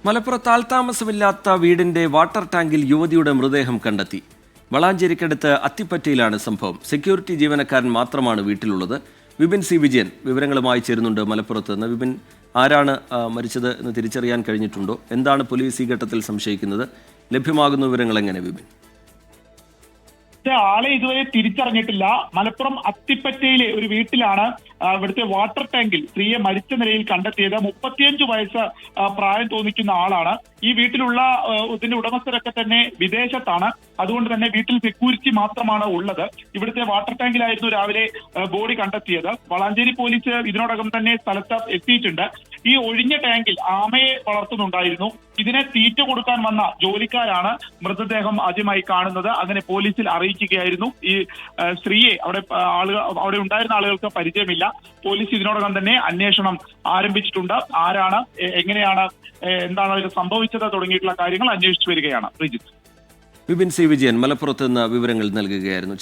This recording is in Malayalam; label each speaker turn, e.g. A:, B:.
A: മലപ്പുറത്ത് ആൾതാമസമില്ലാത്ത വീടിന്റെ വാട്ടർ ടാങ്കിൽ യുവതിയുടെ മൃതദേഹം കണ്ടെത്തി. വളാഞ്ചേരിക്കടുത്ത് അത്തിപ്പറ്റയിലാണ് സംഭവം. സെക്യൂരിറ്റി ജീവനക്കാരൻ മാത്രമാണ് വീട്ടിലുള്ളത്. വിപിൻ സി വിജയൻ വിവരങ്ങളുമായി ചേരുന്നുണ്ട് മലപ്പുറത്ത് നിന്ന്. വിപിൻ, ആരാണ് മരിച്ചത് എന്ന് തിരിച്ചറിയാൻ കഴിഞ്ഞിട്ടുണ്ടോ? എന്താണ് പോലീസ് ഈ ഘട്ടത്തിൽ സംശയിക്കുന്നത്? ലഭ്യമാകുന്ന വിവരങ്ങൾ എങ്ങനെ വിപിൻ?
B: ആളെ ഇതുവരെ തിരിച്ചറിഞ്ഞിട്ടില്ല. മലപ്പുറം അത്തിപ്പറ്റയിലെ ഒരു വീട്ടിലാണ് ഇവിടുത്തെ വാട്ടർ ടാങ്കിൽ സ്ത്രീയെ മരിച്ച നിലയിൽ കണ്ടെത്തിയത്. 35 വയസ്സ് പ്രായം തോന്നിക്കുന്ന ആളാണ്. ഈ വീട്ടിലുള്ള ഇതിന്റെ ഉടമസ്ഥരൊക്കെ തന്നെ വിദേശത്താണ്. അതുകൊണ്ട് തന്നെ വീട്ടിൽ സെക്യൂരിറ്റി മാത്രമാണ് ഉള്ളത്. ഇവിടുത്തെ വാട്ടർ ടാങ്കിലായിരുന്നു രാവിലെ ബോഡി കണ്ടെത്തിയത്. വളാഞ്ചേരി പോലീസ് ഇതിനോടകം തന്നെ സ്ഥലത്ത് എത്തിയിട്ടുണ്ട്. ഈ ഒഴിഞ്ഞ ടാങ്കിൽ ആമയെ വളർത്തുന്നുണ്ടായിരുന്നു. ഇതിനെ തീറ്റ കൊടുക്കാൻ വന്ന ജോലിക്കാരാണ് മൃതദേഹം ആദ്യമായി കാണുന്നത്. അങ്ങനെ പോലീസിൽ അറിയിക്കുകയായിരുന്നു. ഈ സ്ത്രീയെ അവിടെ ഉണ്ടായിരുന്ന ആളുകൾക്ക് പരിചയമില്ല. പോലീസ് ഇതിനോടകം തന്നെ അന്വേഷണം ആരംഭിച്ചിട്ടുണ്ട്. ആരാണ്, എങ്ങനെയാണ്, എന്താണ് അതിൽ സംഭവിച്ചത് തുടങ്ങിയിട്ടുള്ള കാര്യങ്ങൾ അന്വേഷിച്ചു വരികയാണ്.
A: വിപിൻ സി വിജയൻ മലപ്പുറത്ത് നിന്ന് വിവരങ്ങൾ നൽകുകയായിരുന്നു.